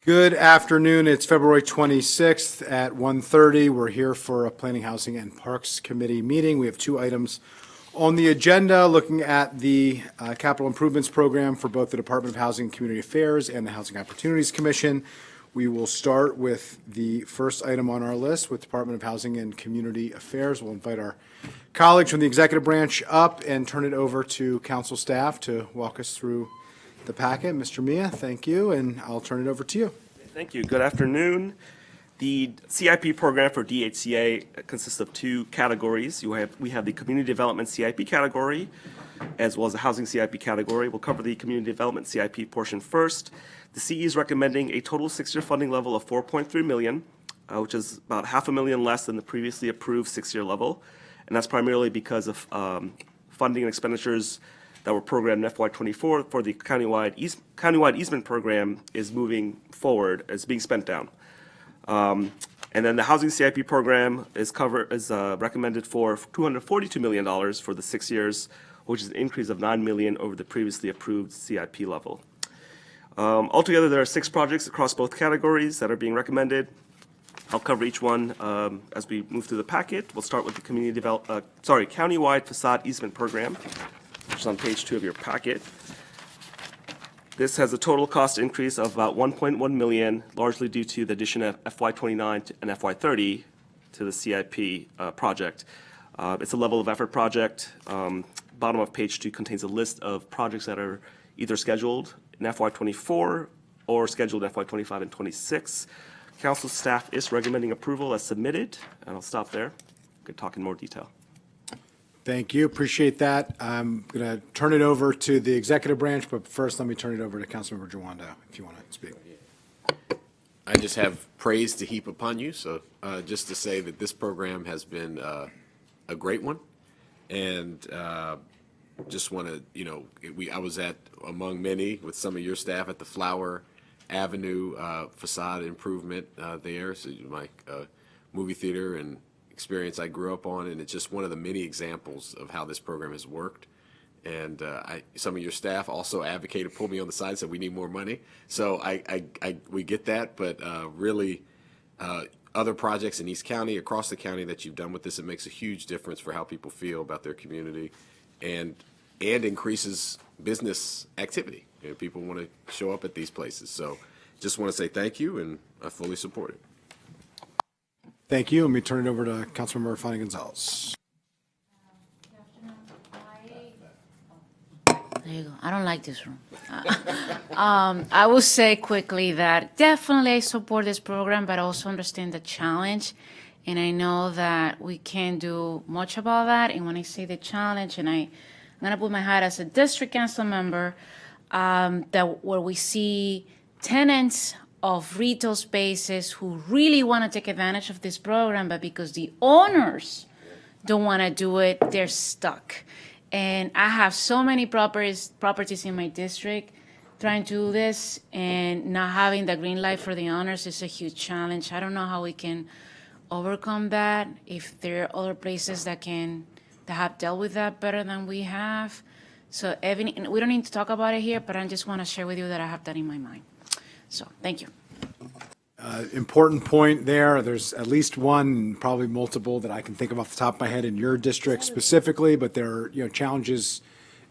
Good afternoon. It's February 26th at 1:30. We're here for a Planning, Housing, and Parks Committee meeting. We have two items on the agenda, looking at the capital improvements program for both the Department of Housing and Community Affairs and the Housing Opportunities Commission. We will start with the first item on our list with Department of Housing and Community Affairs. We'll invite our colleagues from the executive branch up and turn it over to council staff to walk us through the packet. Mr. Mia, thank you, and I'll turn it over to you. Thank you. Good afternoon. The CIP program for DHCA consists of two categories. We have the Community Development CIP category, as well as the Housing CIP category. We'll cover the Community Development CIP portion first. The CE is recommending a total six-year funding level of $4.3 million, which is about $500,000 less than the previously approved six-year level, and that's primarily because of funding and expenditures that were programmed in FY24 for the countywide easement program is moving forward, is being spent down. And then the Housing CIP program is recommended for $242 million for the 6 years, which is an increase of $9 million over the previously approved CIP level. Altogether, there are 6 projects across both categories that are being recommended. I'll cover each one as we move through the packet. We'll start with the countywide facade easement program, which is on page 2 of your packet. This has a total cost increase of about $1.1 million, largely due to the addition of FY29 and FY30 to the CIP project. It's a level of effort project. Bottom of page 2 contains a list of projects that are either scheduled in FY24 or scheduled in FY25 and 26. Council staff is recommending approval as submitted, and I'll stop there. I could talk in more detail. Thank you. Appreciate that. I'm going to turn it over to the executive branch, but first let me turn it over to Councilmember Jawando, if you want to speak. I just have praise to heap upon you. So just to say that this program has been a great one. And just want to, I was among many with some of your staff at the Flower Avenue facade improvement there. So my movie theater and experience I grew up on, and it's just one of the many examples of how this program has worked. And some of your staff also advocated, pulled me on the side, said we need more money. So we get that, but really other projects in East County, across the county that you've done with this, it makes a huge difference for how people feel about their community, and increases business activity. People want to show up at these places. So just want to say thank you, and I fully support it. Thank you. Let me turn it over to Councilmember Fani-González. There you go. I don't like this room. I will say quickly that definitely I support this program, but I also understand the challenge. And I know that we can't do much about that. And when I say the challenge, and I'm going to put my hat as a district council member, that where we see tenants of retail spaces who really want to take advantage of this program, but because the owners don't want to do it, they're stuck. And I have so many properties in my district trying to do this, and not having the green light for the owners is a huge challenge. I don't know how we can overcome that, if there are other places that have dealt with that better than we have. So and we don't need to talk about it here, but I just want to share with you that I have that in my mind. So thank you. Important point there. There's at least one, probably multiple, that I can think of off the top of my head in your district specifically, but there are challenges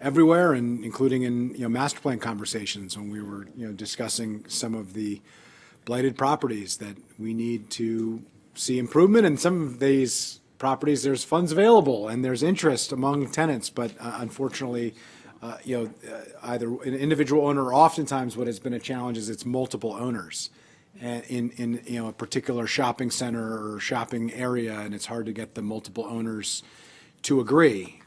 everywhere, and including in master plan conversations when we were discussing some of the blighted properties that we need to see improvement. And some of these properties, there's funds available and there's interest among tenants, but unfortunately, either an individual owner, or oftentimes what has been a challenge is it's multiple owners in a particular shopping center or shopping area, and it's hard to get the multiple owners to agree,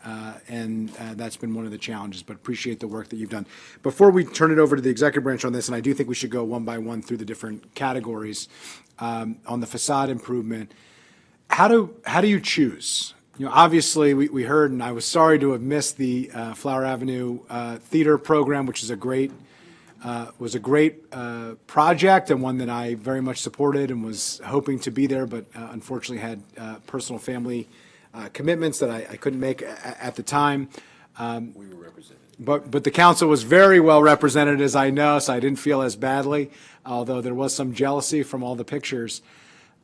and that's been one of the challenges, but appreciate the work that you've done. Before we turn it over to the executive branch on this, and I do think we should go one by one through the different categories, on the facade improvement, how do you choose? Obviously, we heard, and I was sorry to have missed the Flower Avenue theater program, which is was a great project, and one that I very much supported and was hoping to be there, but unfortunately had personal family commitments that I couldn't make at the time. We were represented. But the council was very well represented, as I know, so I didn't feel as badly, although there was some jealousy from all the pictures.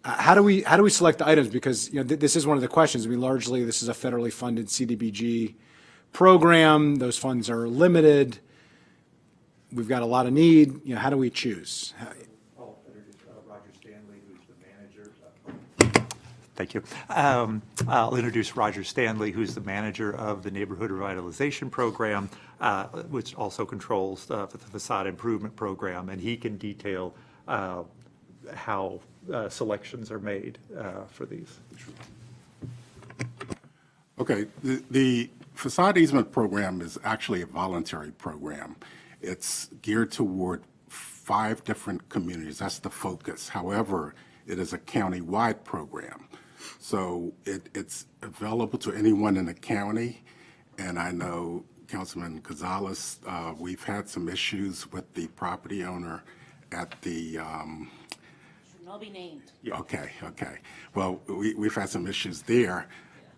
How do we select the items? Because, you know, this is one of the questions. I mean, largely, this is a federally funded CDBG program. Those funds are limited. We've got a lot of need. You know, how do we choose? I'll introduce Roger Stanley, who's the manager. Thank you. I'll introduce Roger Stanley, who's the manager of the Neighborhood Revitalization Program, which also controls the facade improvement program, and he can detail how selections are made for these. Okay, the facade easement program is actually a voluntary program. It's geared toward 5 different communities. That's the focus. However, it is a county-wide program. So it's available to anyone in the county. And I know Councilman González, we've had some issues with the property owner at the Should not be named. Okay. Well, we've had some issues there,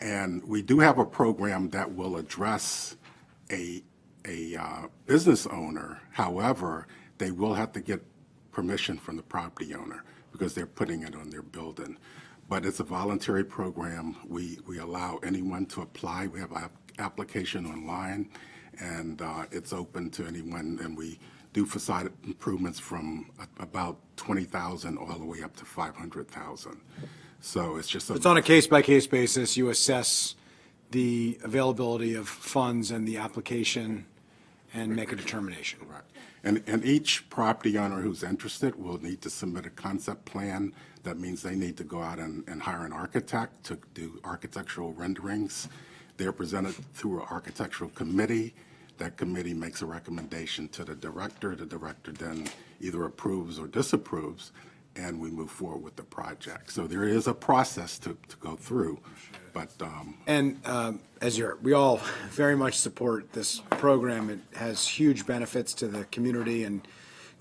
and we do have a program that will address a business owner. However, they will have to get permission from the property owner because they're putting it on their building. But it's a voluntary program. We allow anyone to apply. We have an application online, and it's open to anyone, and we do facade improvements from about 20,000 all the way up to 500,000. So it's just It's on a case-by-case basis. You assess the availability of funds and the application and make a determination. Right. And each property owner who's interested will need to submit a concept plan. That means they need to go out and hire an architect to do architectural renderings. They're presented through an architectural committee. That committee makes a recommendation to the director. The director then either approves or disapproves, and we move forward with the project. So there is a process to go through, but And we all very much support this program. It has huge benefits to the community and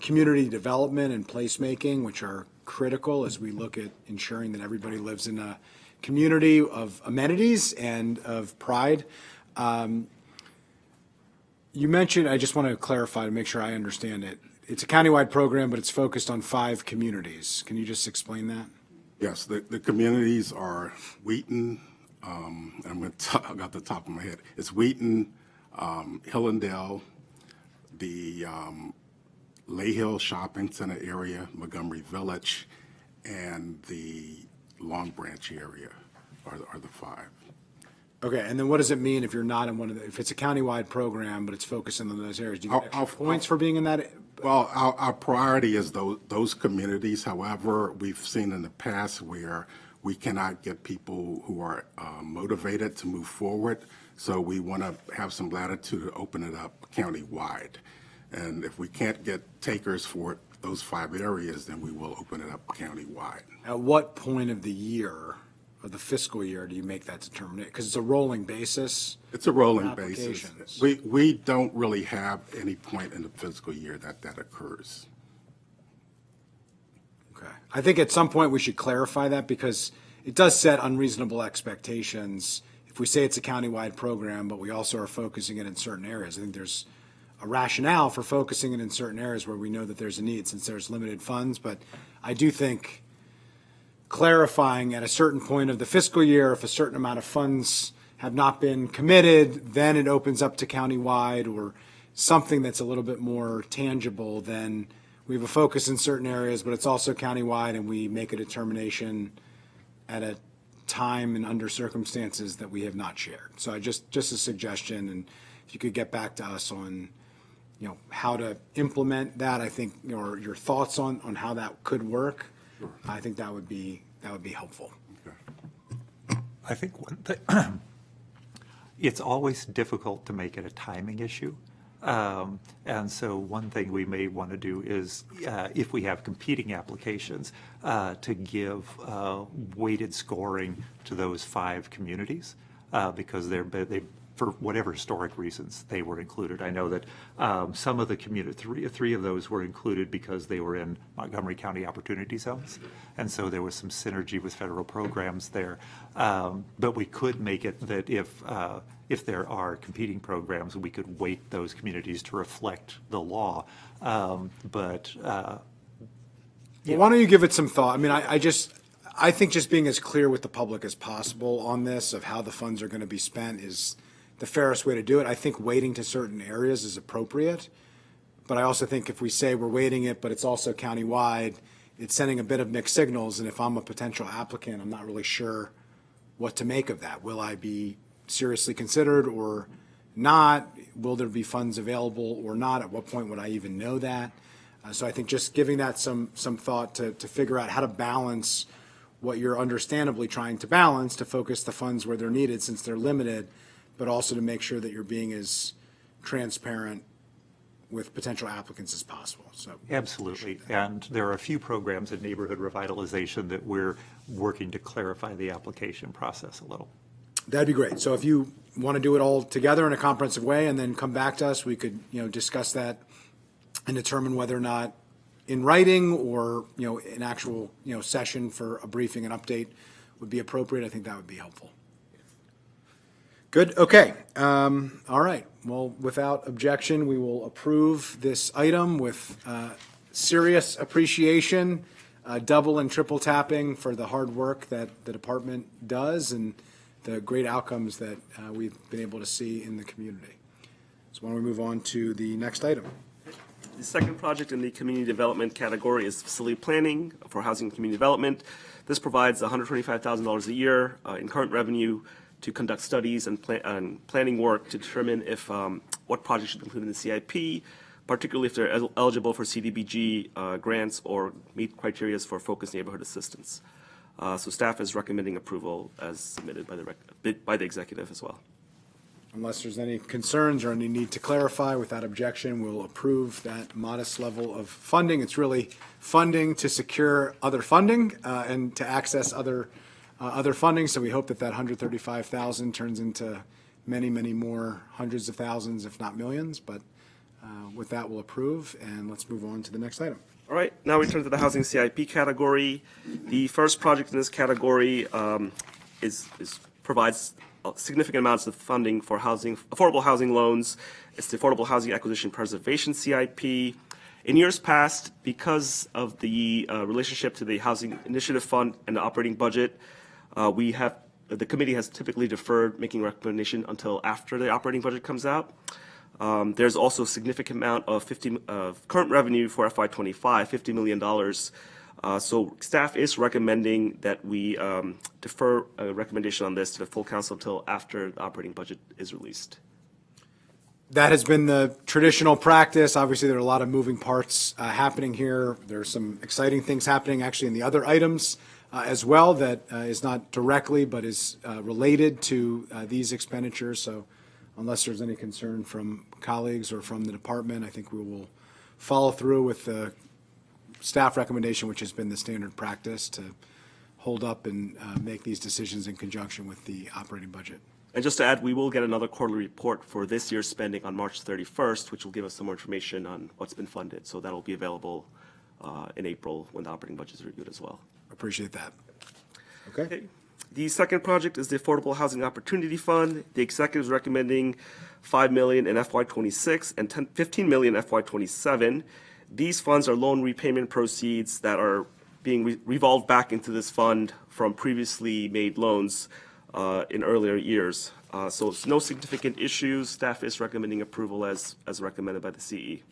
community development and placemaking, which are critical as we look at ensuring that everybody lives in a community of amenities and of pride. You mentioned, I just want to clarify to make sure I understand it. It's a countywide program, but it's focused on 5 communities. Can you just explain that? yes, the communities are Wheaton, I'm going to off the top of my head. It's Wheaton, Hillendale, the Lay Hill Shopping Center area, Montgomery Village, and the Long Branch area are the 5. Okay, and then what does it mean if you're not in one of if it's a countywide program, but it's focusing on those areas? Do you get extra points for being in that? Well, our priority is those communities. However, we've seen in the past where we cannot get people who are motivated to move forward. So we want to have some latitude to open it up countywide. And if we can't get takers for those 5 areas, then we will open it up countywide. At what point of the year, of the fiscal year, do you make that determination? Because it's a rolling basis. It's a rolling basis. Applications. We don't really have any point in the fiscal year that occurs. Okay. I think at some point we should clarify that because it does set unreasonable expectations. If we say it's a countywide program, but we also are focusing it in certain areas, I think there's a rationale for focusing it in certain areas where we know that there's a need since there's limited funds. But I do think clarifying at a certain point of the fiscal year, if a certain amount of funds have not been committed, then it opens up to countywide or something that's a little bit more tangible than we have a focus in certain areas, but it's also countywide and we make a determination at a time and under circumstances that we have not shared. So I just a suggestion, and if you could get back to us on, you know, how to implement that, I think, or your thoughts on how that could work, I think that would be helpful. I think one thing, it's always difficult to make it a timing issue. And so one thing we may want to do is, if we have competing applications, to give weighted scoring to those 5 communities, because they for whatever historic reasons, they were included. I know that some of the three of those were included because they were in Montgomery County Opportunity Zones, and so there was some synergy with federal programs there. But we could make it that if there are competing programs, we could weight those communities to reflect the law. Well, why don't you give it some thought? I mean, I think just being as clear with the public as possible on this, of how the funds are going to be spent, is the fairest way to do it. I think weighting to certain areas is appropriate, but I also think if we say we're weighting it, but it's also countywide, it's sending a bit of mixed signals, and if I'm a potential applicant, I'm not really sure what to make of that. Will I be seriously considered or not? Will there be funds available or not? At what point would I even know that? So I think just giving that some thought to figure out how to balance what you're understandably trying to balance, to focus the funds where they're needed since they're limited, but also to make sure that you're being as transparent with potential applicants as possible. So Absolutely. And there are a few programs in neighborhood revitalization that we're working to clarify the application process a little. that'd be great. So if you want to do it all together in a comprehensive way and then come back to us, we could, discuss that and determine whether or not in writing or, an actual, session for a briefing and update would be appropriate. I think that would be helpful. Good, okay. All right. Well, without objection, we will approve this item with serious appreciation, double and triple tapping for the hard work that the department does and the great outcomes that we've been able to see in the community. So why don't we move on to the next item? The second project in the community development category is facility planning for housing and community development. This provides $125,000 a year in current revenue to conduct studies and planning work to determine if what projects should be included in the CIP, particularly if they're eligible for CDBG grants or meet criteria for focused neighborhood assistance. So staff is recommending approval as submitted by the executive as well. Unless there's any concerns or any need to clarify, without objection, we'll approve that modest level of funding. It's really funding to secure other funding and to access other funding. So we hope that 135,000 turns into many, many more hundreds of thousands, if not millions. But with that, we'll approve, and let's move on to the next item. All right, now we turn to the housing CIP category. The first project in this category provides significant amounts of funding for affordable housing loans. It's the Affordable Housing Acquisition Preservation CIP. In years past, because of the relationship to the Housing Initiative Fund and the operating budget, the committee has typically deferred making recommendation until after the operating budget comes out. There's also a significant amount of current revenue for FY25, $50 million. So staff is recommending that we defer a recommendation on this to the full council until after the operating budget is released. That has been the traditional practice. Obviously, there are a lot of moving parts happening here. There are some exciting things happening actually in the other items as well that is not directly but is related to these expenditures. So unless there's any concern from colleagues or from the department, I think we will follow through with the staff recommendation, which has been the standard practice to hold up and make these decisions in conjunction with the operating budget. And just to add, we will get another quarterly report for this year's spending on March 31st, which will give us some more information on what's been funded. So that'll be available in April when the operating budget is reviewed as well. Appreciate that. Okay. The second project is the Affordable Housing Opportunity Fund. The executive is recommending $5 million in FY26 and $15 million in FY27. These funds are loan repayment proceeds that are being revolved back into this fund from previously made loans in earlier years. So it's no significant issues. Staff is recommending approval as recommended by the CE.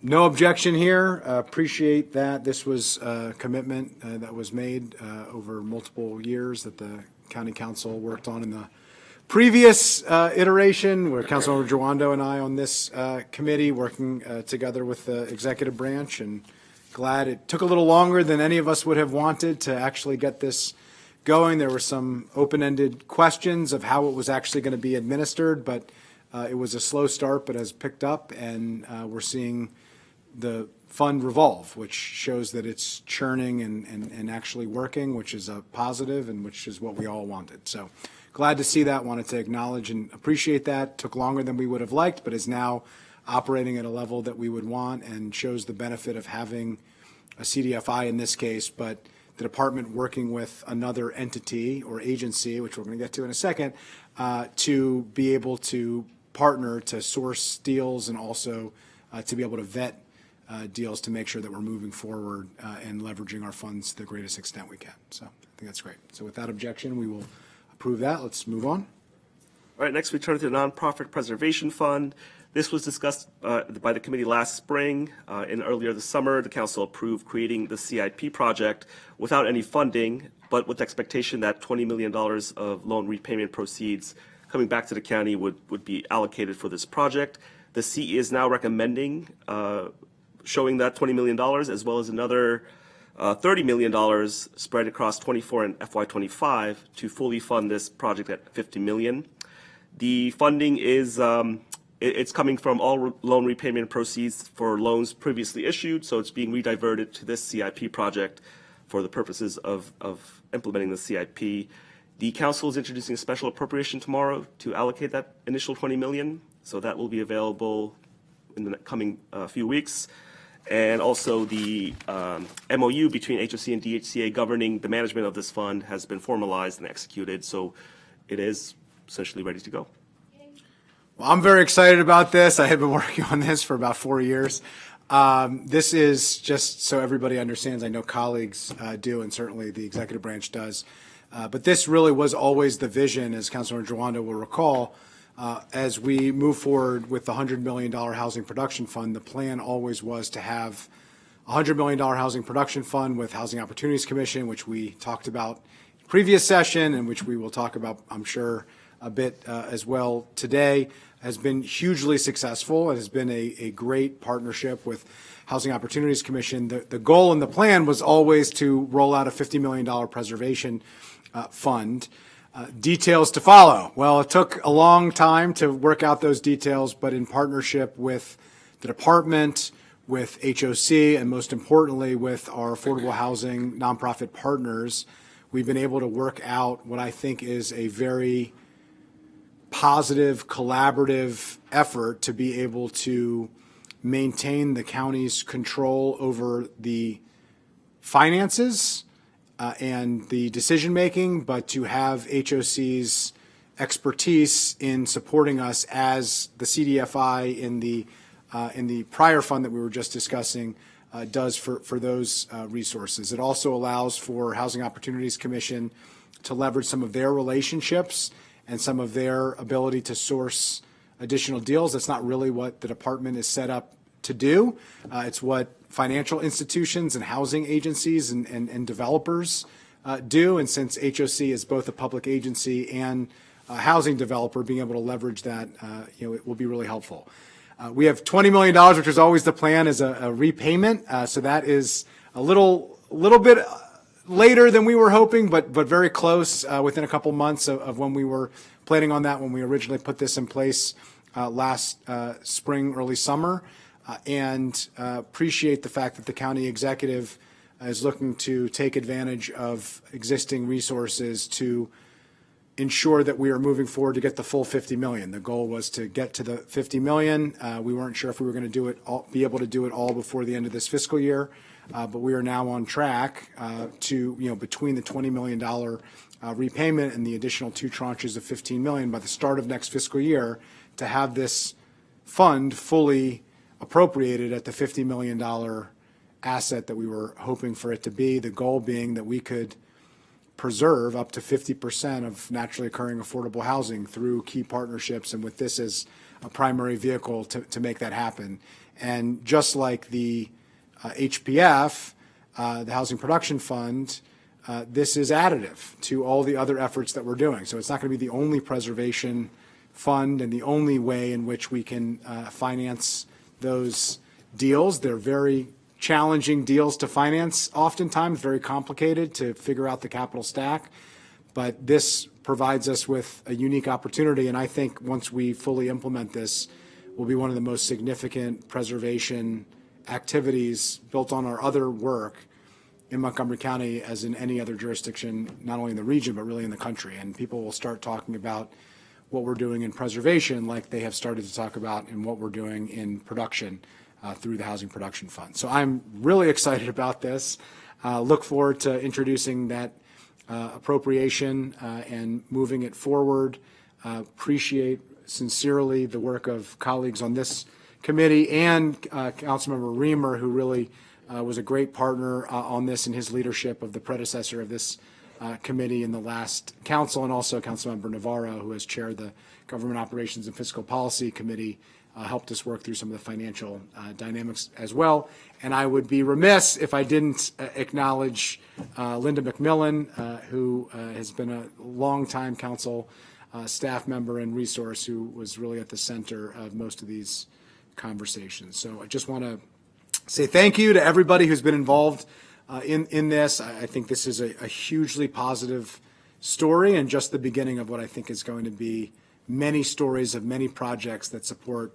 No objection here. Appreciate that. This was a commitment that was made over multiple years that the county council worked on in the previous iteration, where Councilmember Jawando and I on this committee working together with the executive branch, and glad it took a little longer than any of us would have wanted to actually get this going. There were some open-ended questions of how it was actually going to be administered, but it was a slow start, but has picked up, and we're seeing the fund revolve, which shows that it's churning and actually working, which is a positive and which is what we all wanted. So glad to see that, wanted to acknowledge and appreciate that. Took longer than we would have liked, but is now operating at a level that we would want and shows the benefit of having a CDFI in this case, but the department working with another entity or agency, which we're going to get to in a second, to be able to partner to source deals and also to be able to vet deals to make sure that we're moving forward and leveraging our funds to the greatest extent we can. So I think that's great. So without objection, we will approve that. Let's move on. All right, next we turn to the Nonprofit Preservation Fund. This was discussed by the committee last spring. And earlier this summer, the council approved creating the CIP project without any funding, but with the expectation that $20 million of loan repayment proceeds coming back to the county would be allocated for this project. The CE is now recommending showing that $20 million as well as another $30 million spread across 24 and FY25 to fully fund this project at $50 million. The funding is it's coming from all loan repayment proceeds for loans previously issued, so it's being rediverted to this CIP project for the purposes of implementing the CIP. The council is introducing a special appropriation tomorrow to allocate that initial $20 million, so that will be available in the coming few weeks. And also the MOU between HOC and DHCA governing the management of this fund has been formalized and executed, so it is essentially ready to go. Well, I'm very excited about this. I have been working on this for about 4 years. This is just so everybody understands. I know colleagues do, and certainly the executive branch does. But this really was always the vision, as Councilmember Jawando will recall, as we move forward with the $100 million Housing Production Fund. The plan always was to have a $100 million Housing Production Fund with Housing Opportunities Commission, which we talked about in previous session and which we will talk about, I'm sure, a bit as well today, has been hugely successful. It has been a great partnership with Housing Opportunities Commission. The goal and the plan was always to roll out a $50 million preservation fund. Details to follow. Well, it took a long time to work out those details, but in partnership with the department, with HOC, and most importantly with our affordable housing nonprofit partners, we've been able to work out what I think is a very positive, collaborative effort to be able to maintain the county's control over the finances and the decision-making, but to have HOC's expertise in supporting us as the CDFI in the prior fund that we were just discussing does for those resources. It also allows for Housing Opportunities Commission to leverage some of their relationships and some of their ability to source additional deals. That's not really what the department is set up to do. It's what financial institutions and housing agencies and developers do. And since HOC is both a public agency and a housing developer, being able to leverage that, it will be really helpful. We have $20 million, which is always the plan, as a repayment. So that is a little bit later than we were hoping, but very close, within a couple months of when we were planning on that when we originally put this in place last spring, early summer. And appreciate the fact that the county executive is looking to take advantage of existing resources to ensure that we are moving forward to get the full $50 million. The goal was to get to the $50 million. We weren't sure if we were going to do it all, be able to do it all before the end of this fiscal year, but we are now on track to, between the $20 million repayment and the additional 2 tranches of $15 million by the start of next fiscal year, to have this fund fully appropriated at the $50 million asset that we were hoping for it to be, the goal being that we could preserve up to 50% of naturally occurring affordable housing through key partnerships, and with this as a primary vehicle to make that happen. And just like the HPF, the Housing Production Fund, this is additive to all the other efforts that we're doing. So it's not going to be the only preservation fund and the only way in which we can finance those deals. They're very challenging deals to finance, oftentimes very complicated to figure out the capital stack, but this provides us with a unique opportunity, and I think once we fully implement this, will be one of the most significant preservation activities built on our other work in Montgomery County as in any other jurisdiction, not only in the region, but really in the country. And people will start talking about what we're doing in preservation like they have started to talk about in what we're doing in production through the Housing Production Fund. So I'm really excited about this. Look forward to introducing that appropriation and moving it forward. Appreciate sincerely the work of colleagues on this committee and Councilmember Reamer, who really was a great partner on this in his leadership of the predecessor of this committee in the last council, and also Councilmember Navarro, who has chaired the Government Operations and Fiscal Policy Committee, helped us work through some of the financial dynamics as well. And I would be remiss if I didn't acknowledge Linda McMillan, who has been a longtime council staff member and resource, who was really at the center of most of these conversations. So I just want to say thank you to everybody who's been involved in this. I think this is a hugely positive story and just the beginning of what I think is going to be many stories of many projects that support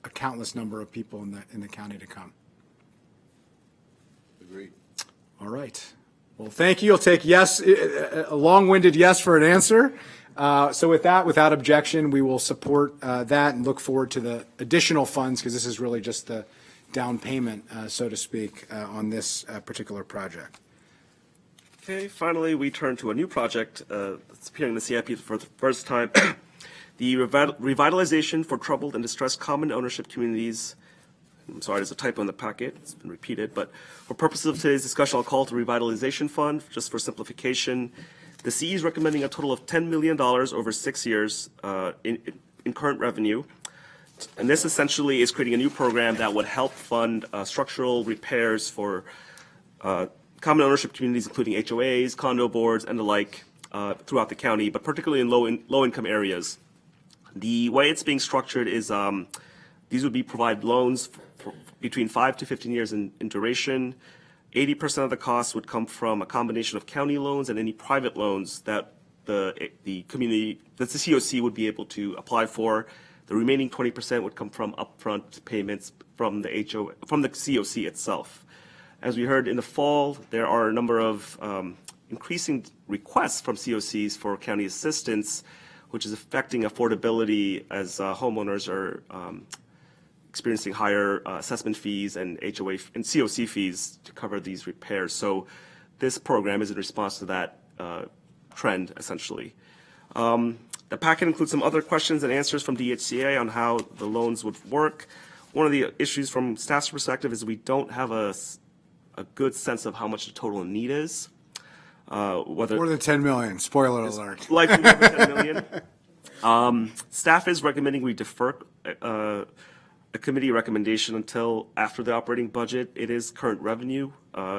a countless number of people in the county to come. Agreed. All right. Well, thank you. I'll take yes, a long-winded yes for an answer. So with that, without objection, we will support that and look forward to the additional funds, because this is really just the down payment, so to speak, on this particular project. Okay, finally, we turn to a new project that's appearing in the CIP for the first time. The revitalization for troubled and distressed common ownership communities. I'm sorry, there's a typo in the packet. It's been repeated. But for purposes of today's discussion, I'll call it the Revitalization Fund, just for simplification. The CE is recommending a total of $10 million over 6 years in current revenue. And this essentially is creating a new program that would help fund structural repairs for common ownership communities, including HOAs, condo boards, and the like throughout the county, but particularly in low-income areas. The way it's being structured is these would be provide loans for between 5 to 15 years in duration. 80% of the costs would come from a combination of county loans and any private loans that the community, that the COC would be able to apply for. The remaining 20% would come from upfront payments from the COC itself. As we heard in the fall, there are a number of increasing requests from COCs for county assistance, which is affecting affordability as homeowners are experiencing higher assessment fees and HOA and COC fees to cover these repairs. So this program is in response to that trend, essentially. The packet includes some other questions and answers from DHCA on how the loans would work. One of the issues from staff's perspective is we don't have a good sense of how much the total need is. Whether More than 10 million, spoiler alert. likely more than 10 million. Staff is recommending we defer a committee recommendation until after the operating budget. It is current revenue,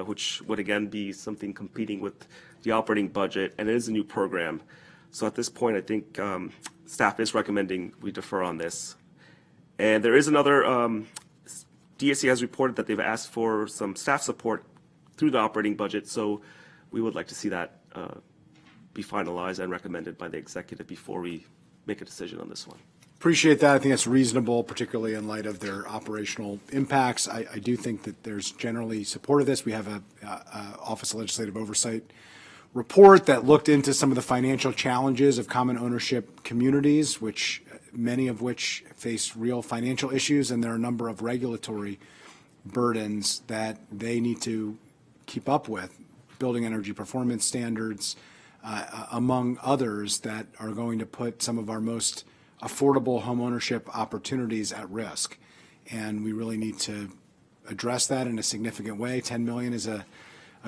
which would again be something competing with the operating budget, and it is a new program. So at this point, I think staff is recommending we defer on this. And there is another, DHCA has reported that they've asked for some staff support through the operating budget, so we would like to see that be finalized and recommended by the executive before we make a decision on this one. Appreciate that. I think that's reasonable, particularly in light of their operational impacts. I do think that there's generally support of this. We have a Office of Legislative Oversight report that looked into some of the financial challenges of common ownership communities, which many of which face real financial issues, and there are a number of regulatory burdens that they need to keep up with, building energy performance standards, among others, that are going to put some of our most affordable homeownership opportunities at risk. And we really need to address that in a significant way. 10 million is a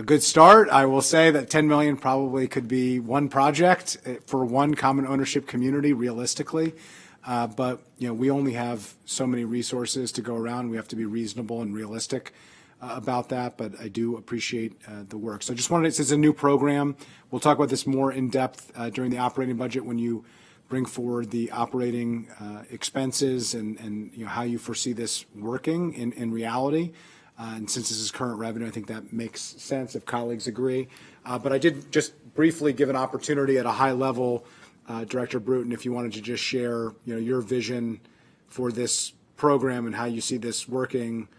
good start. I will say that 10 million probably could be one project for one common ownership community, realistically. But we only have so many resources to go around. We have to be reasonable and realistic about that, but I do appreciate the work. So I just wanted to, this is a new program. We'll talk about this more in depth during the operating budget when you bring forward the operating expenses and how you foresee this working in reality. And since this is current revenue, I think that makes sense if colleagues agree. But I did just briefly give an opportunity at a high level, Director Bruton, if you wanted to just share your vision for this program and how you see this working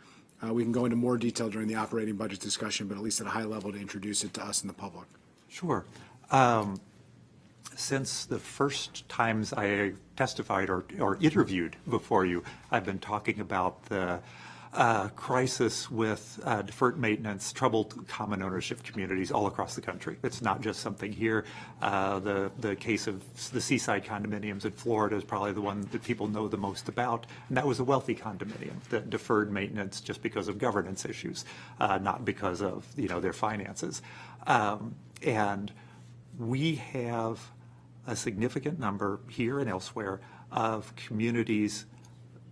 We can go into more detail during the operating budget discussion, but at least at a high level to introduce it to us and the public. Sure. Since the first times I testified or interviewed before you, I've been talking about the crisis with deferred maintenance, troubled common ownership communities all across the country. It's not just something here. The case of the seaside condominiums in Florida is probably the one that people know the most about, and that was a wealthy condominium that deferred maintenance just because of governance issues, not because of their finances. And we have a significant number here and elsewhere of communities,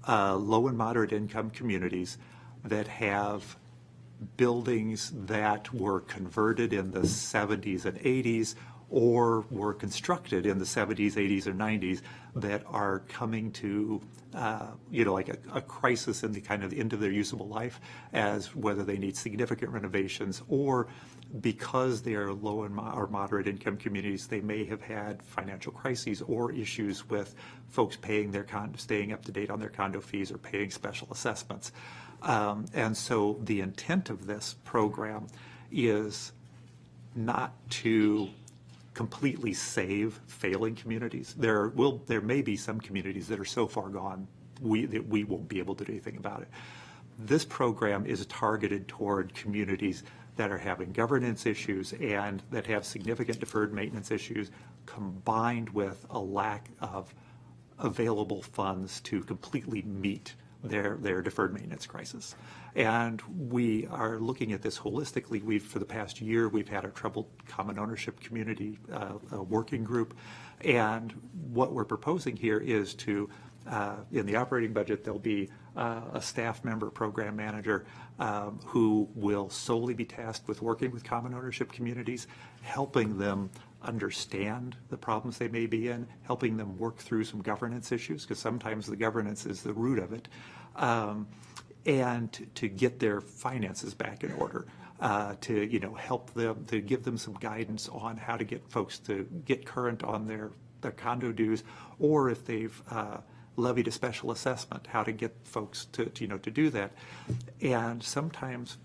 low and moderate income communities, that have buildings that were converted in the 70s and 80s or were constructed in the 70s, 80s, or 90s that are coming to, like a crisis in the kind of end of their usable life, as whether they need significant renovations, or because they are low or moderate income communities, they may have had financial crises or issues with folks paying their staying up to date on their condo fees or paying special assessments. And so the intent of this program is not to completely save failing communities. There may be some communities that are so far gone that we won't be able to do anything about it. This program is targeted toward communities that are having governance issues and that have significant deferred maintenance issues, combined with a lack of available funds to completely meet their deferred maintenance crisis. And we are looking at this holistically. For the past year, we've had our troubled common ownership community working group. And what we're proposing here is to, in the operating budget, there'll be a staff member, program manager, who will solely be tasked with working with common ownership communities, helping them understand the problems they may be in, helping them work through some governance issues, because sometimes the governance is the root of it, and to get their finances back in order, to help them, to give them some guidance on how to get folks to get current on their condo dues, or if they've levied a special assessment, how to get folks to do that. And sometimes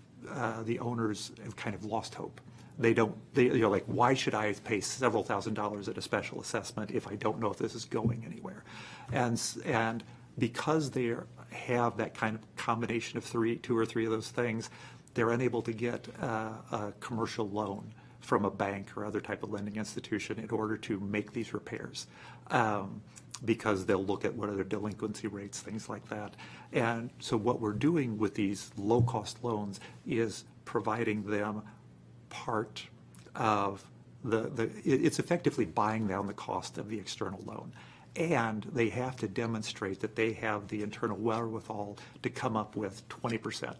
the owners have kind of lost hope. You're like, why should I pay several $1,000s at a special assessment if I don't know if this is going anywhere? And because they have that kind of combination of two or three of those things, they're unable to get a commercial loan from a bank or other type of lending institution in order to make these repairs. Because they'll look at what are their delinquency rates, things like that. And so what we're doing with these low-cost loans is providing them part of it's effectively buying down the cost of the external loan. And they have to demonstrate that they have the internal wherewithal to come up with 20%.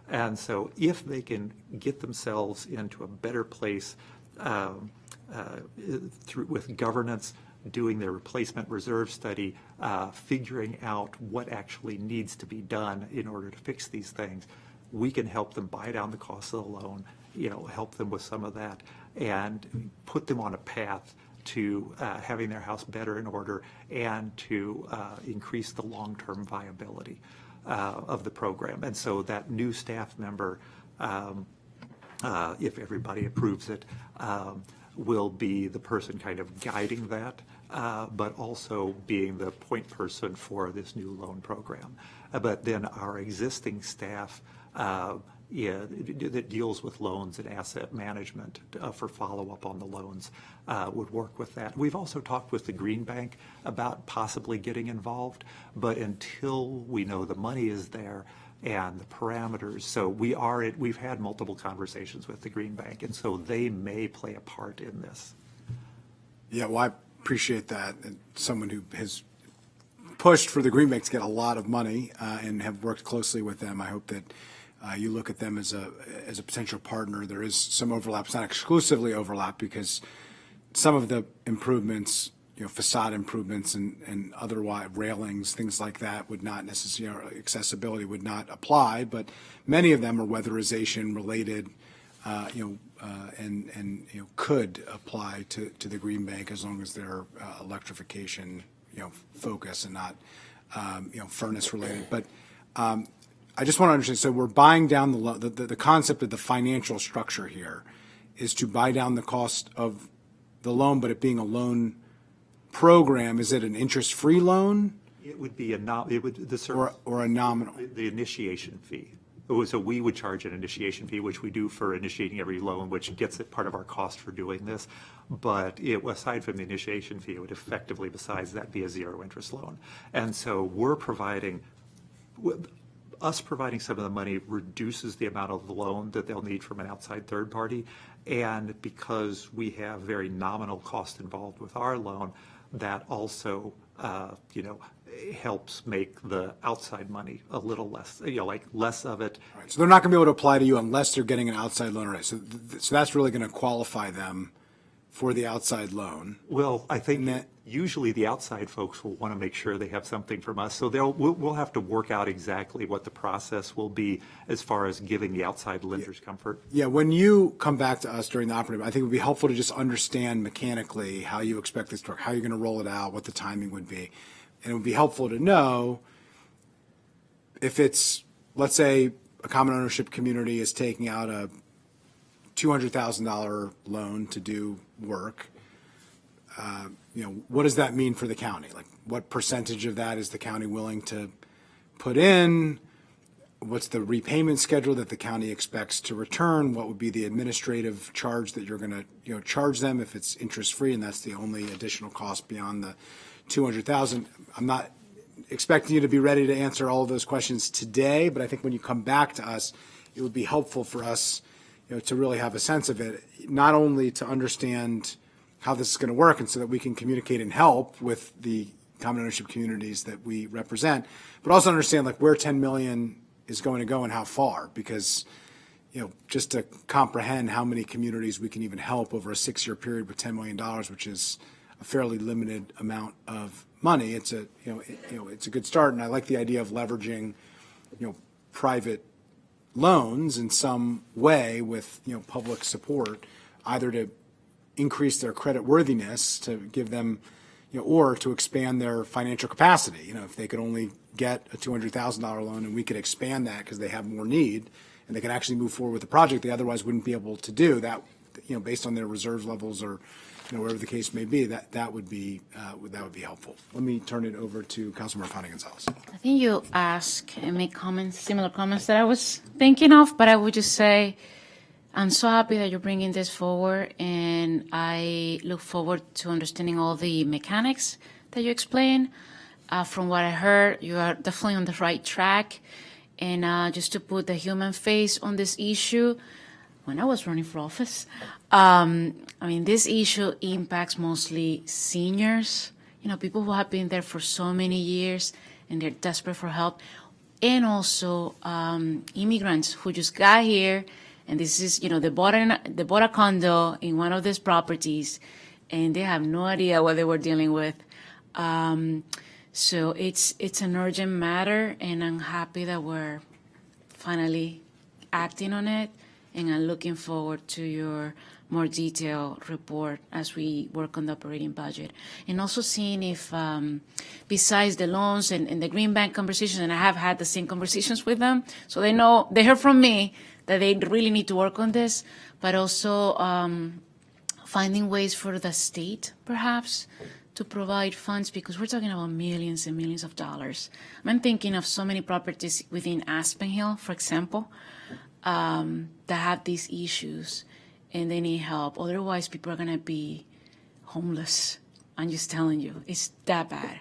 And so if they can get themselves into a better place with governance, doing their replacement reserve study, figuring out what actually needs to be done in order to fix these things, we can help them buy down the cost of the loan, help them with some of that, and put them on a path to having their house better in order and to increase the long-term viability of the program. And so that new staff member, if everybody approves it, will be the person kind of guiding that, but also being the point person for this new loan program. But then our existing staff that deals with loans and asset management for follow-up on the loans would work with that. We've also talked with the Green Bank about possibly getting involved, but until we know the money is there and the parameters, so we've had multiple conversations with the Green Bank, and so they may play a part in this. Yeah, well, I appreciate that. And someone who has pushed for the Green Bank to get a lot of money and have worked closely with them, I hope that you look at them as a potential partner. There is some overlap. It's not exclusively overlap, because some of the improvements, facade improvements and otherwise railings, things like that would not necessarily, accessibility would not apply, but many of them are weatherization related, and could apply to the Green Bank as long as they're electrification, focus and not, furnace related. But I just want to understand, so we're buying down the concept of the financial structure here is to buy down the cost of the loan, but it being a loan program, is it an interest-free loan It would be the service. or a nominal? The initiation fee. So we would charge an initiation fee, which we do for initiating every loan, which gets it part of our cost for doing this. But aside from the initiation fee, it would effectively, besides that, be a zero interest loan. And so us providing some of the money reduces the amount of the loan that they'll need from an outside third party. And because we have very nominal cost involved with our loan, that also, helps make the outside money a little less, less of it. Right, so they're not going to be able to apply to you unless they're getting an outside loan, right? So that's really going to qualify them for the outside loan. Well, I think And that- usually the outside folks will want to make sure they have something from us. So we'll have to work out exactly what the process will be as far as giving the outside lenders comfort. Yeah, when you come back to us during the operative, I think it would be helpful to just understand mechanically how you expect this to work, how you're going to roll it out, what the timing would be. And it would be helpful to know if it's, let's say, a common ownership community is taking out a $200,000 loan to do work. What does that mean for the county? Like, what percentage of that is the county willing to put in? What's the repayment schedule that the county expects to return? What would be the administrative charge that you're going to, charge them if it's interest-free, and that's the only additional cost beyond the $200,000? I'm not expecting you to be ready to answer all of those questions today, but I think when you come back to us, it would be helpful for us, to really have a sense of it, not only to understand how this is going to work and so that we can communicate and help with the common ownership communities that we represent, but also understand like where 10 million is going to go and how far, because, just to comprehend how many communities we can even help over a 6-year period with $10 million, which is a fairly limited amount of money. It's it's a good start. And I like the idea of leveraging, private loans in some way with, public support, either to increase their credit worthiness, to give them, or to expand their financial capacity. If they could only get a $200,000 loan and we could expand that because they have more need and they can actually move forward with the project they otherwise wouldn't be able to do that, based on their reserve levels or, wherever the case may be, that would be helpful. Let me turn it over to Councilmember Fani-González. I think you ask and make comments, similar comments that I was thinking of, but I would just say, I'm so happy that you're bringing this forward, and I look forward to understanding all the mechanics that you explained. From what I heard, you are definitely on the right track. And just to put the human face on this issue, when I was running for office, this issue impacts mostly seniors, people who have been there for so many years and they're desperate for help, and also immigrants who just got here. And this is, they bought a condo in one of these properties, and they have no idea what they were dealing with. So it's an urgent matter, and I'm happy that we're finally acting on it. And I'm looking forward to your more detailed report as we work on the operating budget. And also seeing if, besides the loans and the Green Bank conversations, and I have had the same conversations with them, so they heard from me that they really need to work on this, but also finding ways for the state, perhaps, to provide funds, because we're talking about millions and millions of dollars. I'm thinking of so many properties within Aspen Hill, for example, that have these issues and they need help. Otherwise, people are going to be homeless. I'm just telling you, it's that bad.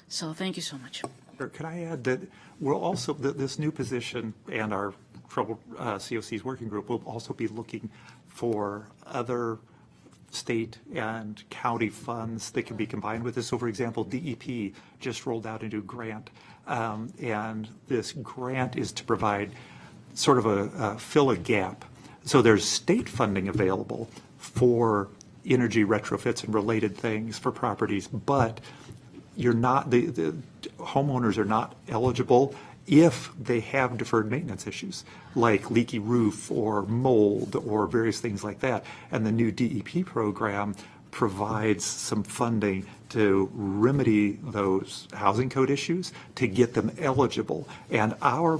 So thank you so much. Can I add that we'll also, this new position and our Troubled COC's working group will also be looking for other state and county funds that can be combined with this. So, for example, DEP just rolled out a new grant, and this grant is to provide sort of fill a gap. So there's state funding available for energy retrofits and related things for properties, but you're not, the homeowners are not eligible if they have deferred maintenance issues, like leaky roof or mold or various things like that. And the new DEP program provides some funding to remedy those housing code issues, to get them eligible. And our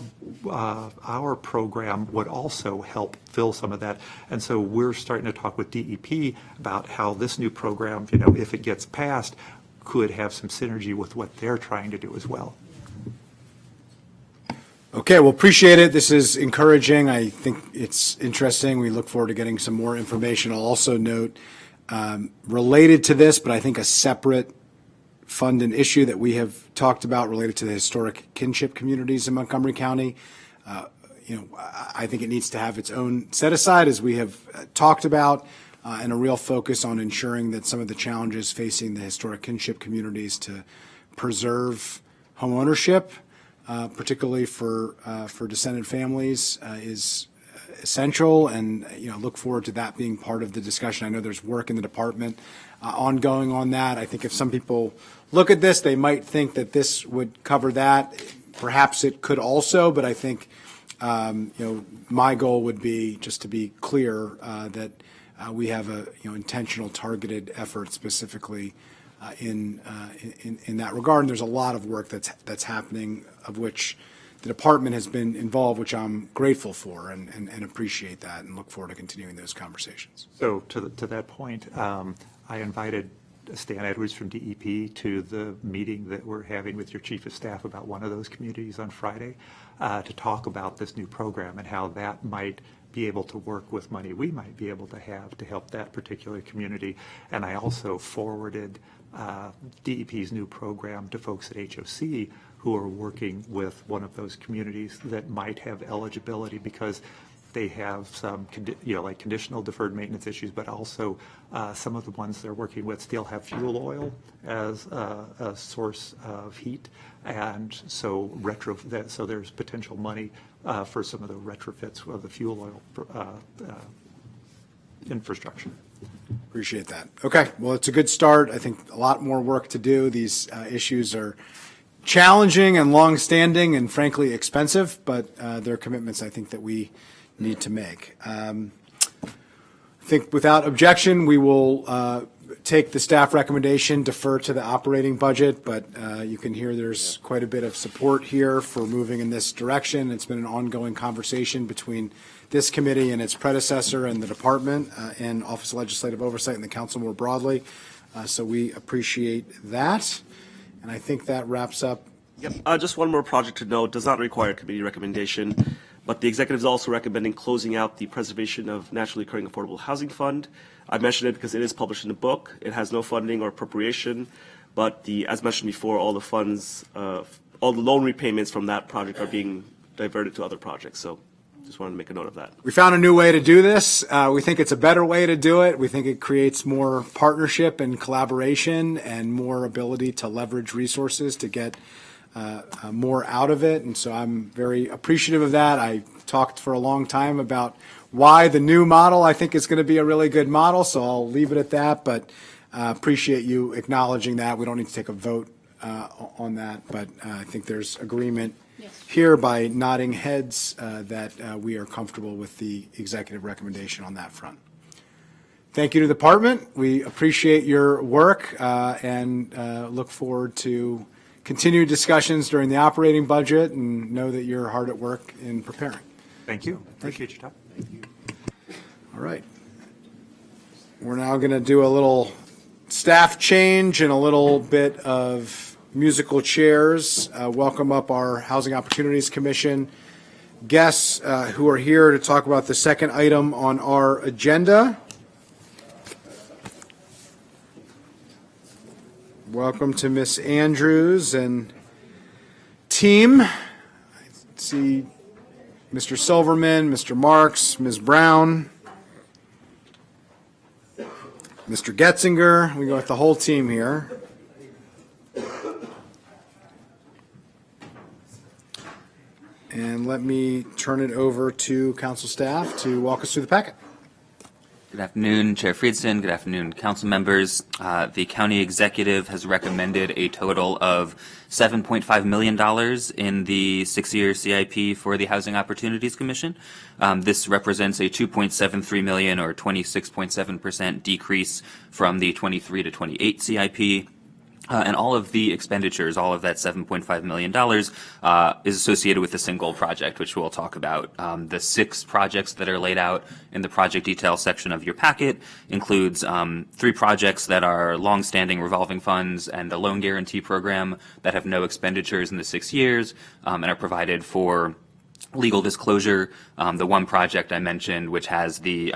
program would also help fill some of that. And so we're starting to talk with DEP about how this new program, if it gets passed, could have some synergy with what they're trying to do as well. Okay, well, appreciate it. This is encouraging. I think it's interesting. We look forward to getting some more information. I'll also note, related to this, but I think a separate fund and issue that we have talked about related to the historic kinship communities in Montgomery County. I think it needs to have its own set aside, as we have talked about, and a real focus on ensuring that some of the challenges facing the historic kinship communities to preserve home ownership, particularly for descendant families, is essential, and look forward to that being part of the discussion. I know there's work in the department ongoing on that. I think if some people look at this, they might think that this would cover that. Perhaps it could also, but I think my goal would be just to be clear that we have a intentional, targeted effort specifically in that regard. And there's a lot of work that's happening, of which the department has been involved, which I'm grateful for and appreciate that, and look forward to continuing those conversations. So to that point, I invited Stan Edwards from DEP to the meeting that we're having with your chief of staff about one of those communities on Friday to talk about this new program and how that might be able to work with money we might be able to have to help that particular community. And I also forwarded DEP's new program to folks at HOC who are working with one of those communities that might have eligibility, because they have some, like conditional deferred maintenance issues, but also some of the ones they're working with still have fuel oil as a source of heat, and so so there's potential money for some of the retrofits of the fuel oil infrastructure. Appreciate that. Okay, well, it's a good start. I think a lot more work to do. These issues are challenging and long-standing and frankly expensive, but they're commitments I think that we need to make. I think without objection, we will take the staff recommendation, defer to the operating budget, but you can hear there's quite a bit of support here for moving in this direction. It's been an ongoing conversation between this committee and its predecessor and the department and Office of Legislative Oversight and the council more broadly. So we appreciate that. And I think that wraps up. Yep. Just one more project to note, does not require committee recommendation, but the executive is also recommending closing out the Preservation of Naturally Occurring Affordable Housing Fund. I mentioned it because it is published in the book. It has no funding or appropriation, but as mentioned before, all the funds, all the loan repayments from that project are being diverted to other projects. So just wanted to make a note of that. We found a new way to do this. We think it's a better way to do it. We think it creates more partnership and collaboration and more ability to leverage resources to get more out of it. And so I'm very appreciative of that. I talked for a long time about why the new model I think is going to be a really good model. So I'll leave it at that, but appreciate you acknowledging that. We don't need to take a vote on that, but I think there's agreement here by nodding heads that we are comfortable with the executive recommendation on that front. Thank you to the department. We appreciate your work and look forward to continued discussions during the operating budget, and know that you're hard at work in preparing. Thank you. Appreciate your time. Thank you. All right. We're now going to do a little staff change and a little bit of musical chairs. Welcome up our Housing Opportunities Commission guests who are here to talk about the second item on our agenda. Welcome to Miss Andrews and team. I see Mr. Silverman, Mr. Marks, Ms. Brown, Mr. Getzinger. We go with the whole team here. And let me turn it over to council staff to walk us through the packet. Good afternoon, Chair Friedson. Good afternoon, council members. The county executive has recommended a total of $7.5 million in the 6-year CIP for the Housing Opportunities Commission. This represents a $2.73 million or 26.7% decrease from the 23 to 28 CIP. And all of the expenditures, all of that $7.5 million is associated with a single project, which we'll talk about. The 6 projects that are laid out in the project detail section of your packet includes 3 projects that are longstanding revolving funds and a loan guarantee program that have no expenditures in the 6 years and are provided for legal disclosure. The one project I mentioned, which has the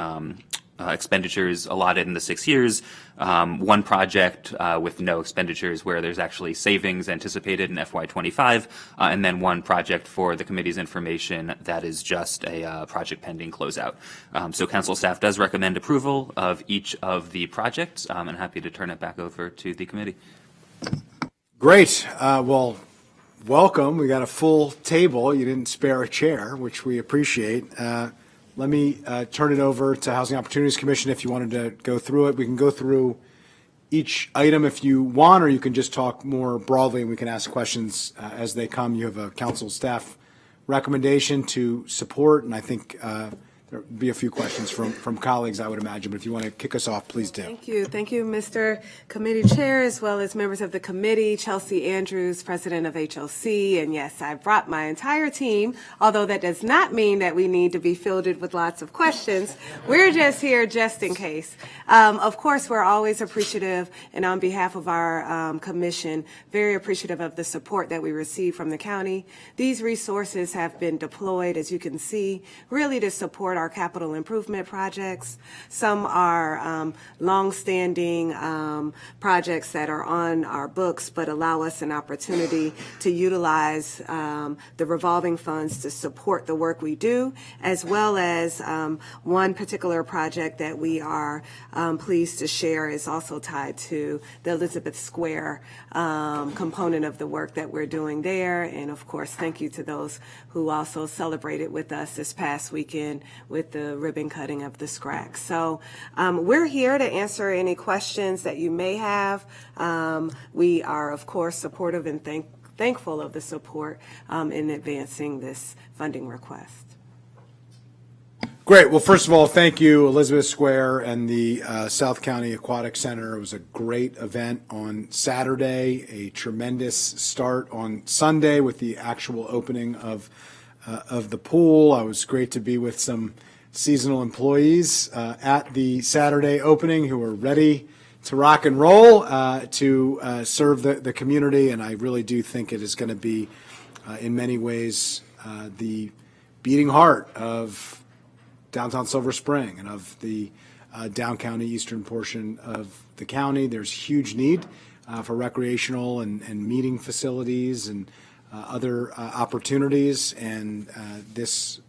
expenditures allotted in the 6 years, one project with no expenditures where there's actually savings anticipated in FY25, and then one project for the committee's information that is just a project pending closeout. So council staff does recommend approval of each of the projects. I'm happy to turn it back over to the committee. Great. Well, welcome. We got a full table. You didn't spare a chair, which we appreciate. Let me turn it over to Housing Opportunities Commission if you wanted to go through it. We can go through each item if you want, or you can just talk more broadly and we can ask questions as they come. You have a council staff recommendation to support, and I think there'll be a few questions from colleagues, I would imagine. But if you want to kick us off, please do. Thank you. Thank you, Mr. Committee Chair, as well as members of the committee, Chelsea Andrews, President of HLC. And yes, I brought my entire team, although that does not mean that we need to be fielded with lots of questions. We're just here just in case. Of course, we're always appreciative, and on behalf of our commission, very appreciative of the support that we receive from the county. These resources have been deployed, as you can see, really to support our capital improvement projects. Some are long-standing projects that are on our books but allow us an opportunity to utilize the revolving funds to support the work we do, as well as one particular project that we are pleased to share is also tied to the Elizabeth Square component of the work that we're doing there. And of course, thank you to those who also celebrated with us this past weekend with the ribbon cutting of the SCRAC. So we're here to answer any questions that you may have. We are, of course, supportive and thankful of the support in advancing this funding request. Great. Well, first of all, thank you, Elizabeth Square and the South County Aquatic Center. It was a great event on Saturday, a tremendous start on Sunday with the actual opening of the pool. It was great to be with some seasonal employees at the Saturday opening who were ready to rock and roll to serve the community. And I really do think it is going to be, in many ways, the beating heart of downtown Silver Spring and of the down county eastern portion of the county. There's huge need for recreational and meeting facilities and other opportunities, and this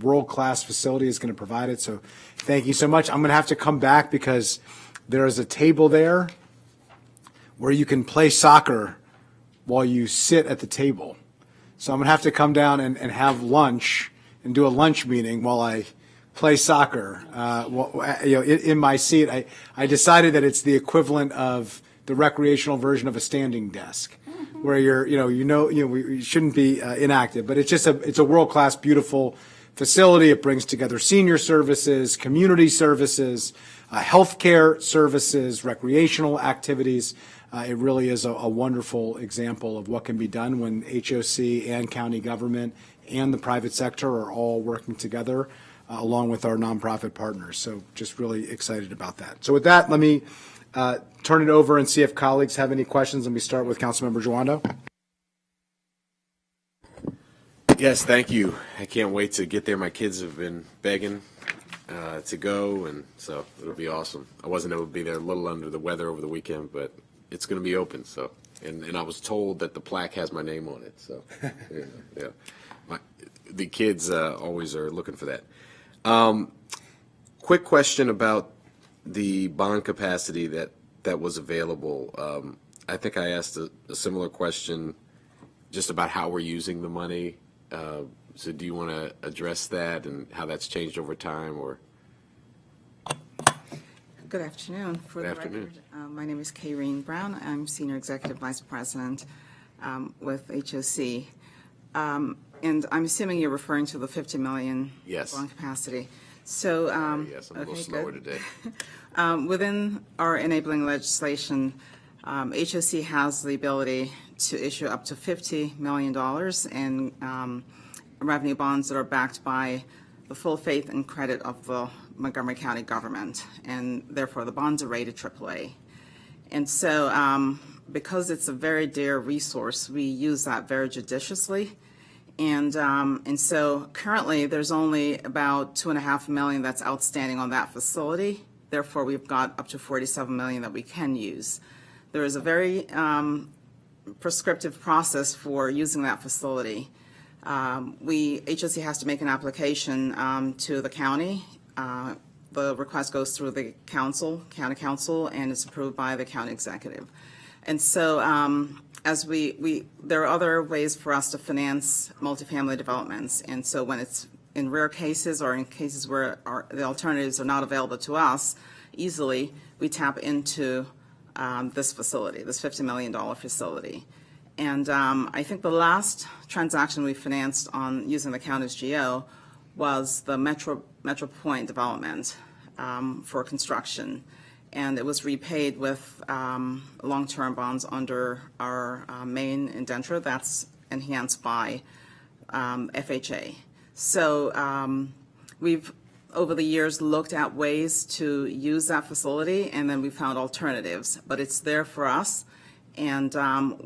world-class facility is going to provide it. So thank you so much. I'm going to have to come back because there is a table there where you can play soccer while you sit at the table. So I'm going to have to come down and have lunch and do a lunch meeting while I play soccer. In my seat, I decided that it's the equivalent of the recreational version of a standing desk, where you shouldn't be inactive, but it's a world-class, beautiful facility. It brings together senior services, community services, healthcare services, recreational activities. It really is a wonderful example of what can be done when HOC and county government and the private sector are all working together, along with our nonprofit partners. So just really excited about that. So with that, let me turn it over and see if colleagues have any questions. Let me start with Councilmember Jawando. Yes, thank you. I can't wait to get there. My kids have been begging to go, and so it'll be awesome. I wasn't able to be there, a little under the weather over the weekend, but it's going to be open. So, and I was told that the plaque has my name on it. So, yeah. The kids always are looking for that. Quick question about the bond capacity that was available. I think I asked a similar question just about how we're using the money. So do you want to address that and how that's changed over time, or? Good afternoon. For Good the afternoon. record, my name is Kayreen Brown. I'm Senior Executive Vice President with HOC. And I'm assuming you're referring to the 50 million Yes. bond capacity. So, Yes, I'm a little okay, slower good. today. Within our enabling legislation, HOC has the ability to issue up to $50 million in revenue bonds that are backed by the full faith and credit of the Montgomery County government, and therefore the bonds are rated AAA. And so because it's a very dear resource, we use that very judiciously. And so currently, there's only about $2.5 million that's outstanding on that facility. Therefore, we've got up to $47 million that we can use. There is a very prescriptive process for using that facility. HOC has to make an application to the county. The request goes through the county council, and it's approved by the county executive. And so there are other ways for us to finance multifamily developments. And so when it's in rare cases or in cases where the alternatives are not available to us easily, we tap into this facility, this $50 million facility. And I think the last transaction we financed on using the county's GO was the Metro Point development for construction. And it was repaid with long-term bonds under our main indenture that's enhanced by FHA. So we've, over the years, looked at ways to use that facility, and then we found alternatives. But it's there for us, and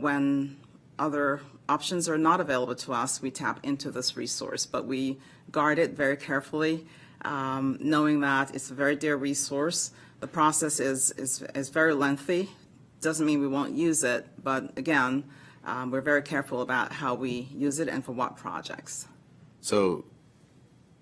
when other options are not available to us, we tap into this resource. But we guard it very carefully, knowing that it's a very dear resource. The process is very lengthy. Doesn't mean we won't use it, but again, we're very careful about how we use it and for what projects. So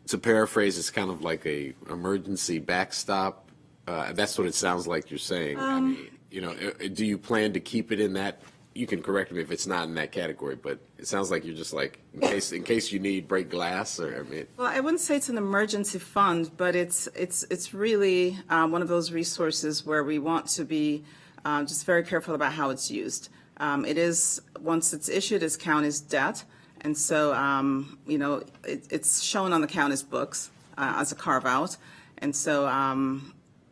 to paraphrase, it's kind of like a emergency backstop. That's what it sounds like you're saying. I mean, do you plan to keep it in that? You can correct me if it's not in that category, but it sounds like you're just like, in case you need break glass, or I mean. Well, I wouldn't say it's an emergency fund, but it's really one of those resources where we want to be just very careful about how it's used. It is, once it's issued, as county's debt, and so it's shown on the county's books as a carve out, and so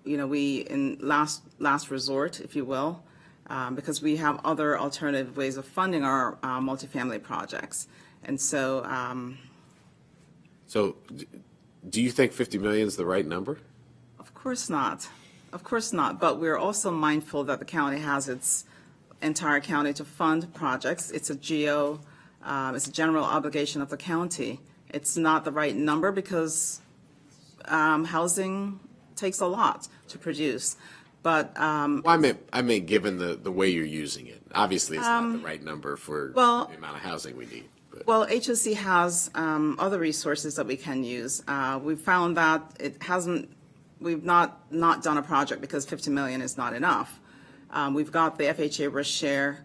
we in last resort, if you will. Because we have other alternative ways of funding our multifamily projects. And so. So do you think 50 million is the right number? Of course not. Of course not. But we're also mindful that the county has its entire county to fund projects. It's a GO, it's a general obligation of the county. It's not the right number because housing takes a lot to produce. But Well, I meant given the way you're using it. Obviously, it's not the right number for the amount of housing we need. But. well, HOC has other resources that we can use. We've found that we've not done a project because 50 million is not enough. We've got the FHA risk share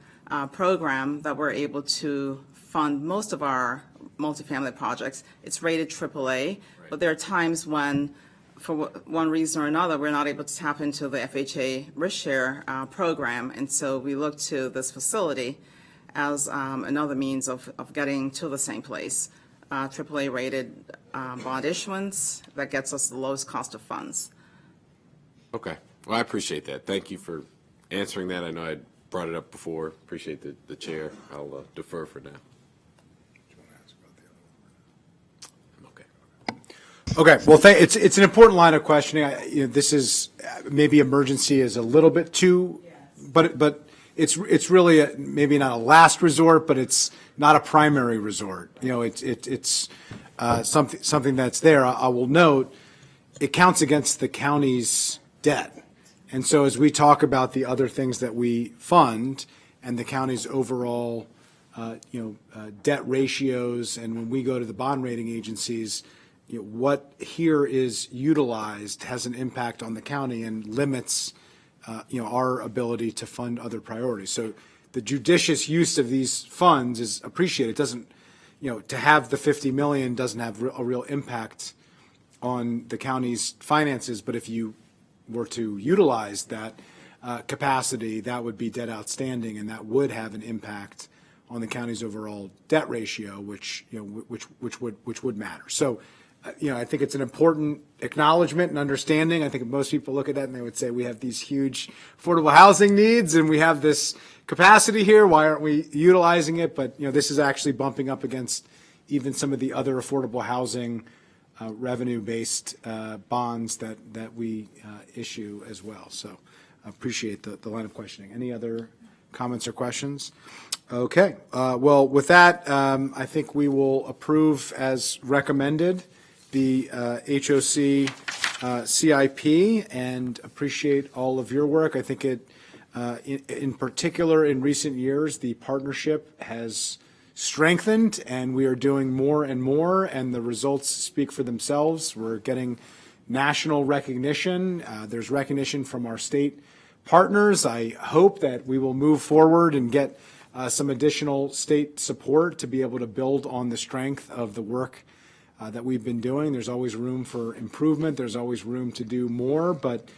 program that we're able to fund most of our multifamily projects. It's rated AAA, but there are times when, for one reason or another, we're not able to tap into the FHA risk share program, and so we look to this facility as another means of getting to the same place. AAA rated bond issuance that gets us the lowest cost of funds. Okay. Well, I appreciate that. Thank you for answering that. I know I brought it up before. Appreciate the chair. I'll defer for now. Okay, well, it's an important line of questioning. This is, maybe emergency is a little bit too, but it's really maybe not a last resort, but it's not a primary resort. It's something that's there. I will note, it counts against the county's debt. And so as we talk about the other things that we fund and the county's overall, debt ratios, and when we go to the bond rating agencies, what here is utilized has an impact on the county and limits, our ability to fund other priorities. So the judicious use of these funds is appreciated. It doesn't, to have the 50 million doesn't have a real impact on the county's finances. But if you were to utilize that capacity, that would be debt outstanding, and that would have an impact on the county's overall debt ratio, which, you know, which would matter. So, you know, I think it's an important acknowledgement and understanding. I think most people look at that and they would say, we have these huge affordable housing needs and we have this capacity here. Why aren't we utilizing it? But, you know, this is actually bumping up against even some of the other affordable housing revenue-based bonds that we issue as well. So I appreciate the line of questioning. Any other comments or questions? Okay. Well, with that, I think we will approve as recommended the HOC CIP and appreciate all of your work. I think it, in particular, in recent years, the partnership has strengthened and we are doing more and more, and the results speak for themselves. We're getting national recognition. There's recognition from our state partners. I hope that we will move forward and get some additional state support to be able to build on the strength of the work that we've been doing. There's always room for improvement. There's always room to do more, but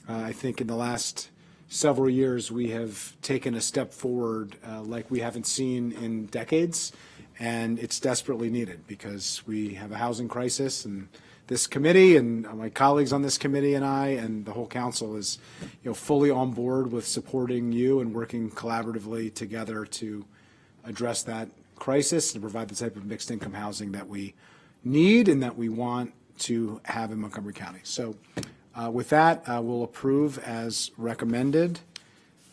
I think in the last several years we have taken a step forward like we haven't seen in decades, and it's desperately needed because we have a housing crisis, and this committee and my colleagues on this committee and I and the whole council is, you know, fully on board with supporting you and working collaboratively together to address that crisis and provide the type of mixed income housing that we need and that we want to have in Montgomery County. So with that, we'll approve as recommended.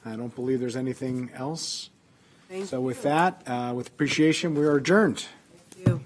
I don't believe there's anything else. So with that, with appreciation, we are adjourned. Thank you.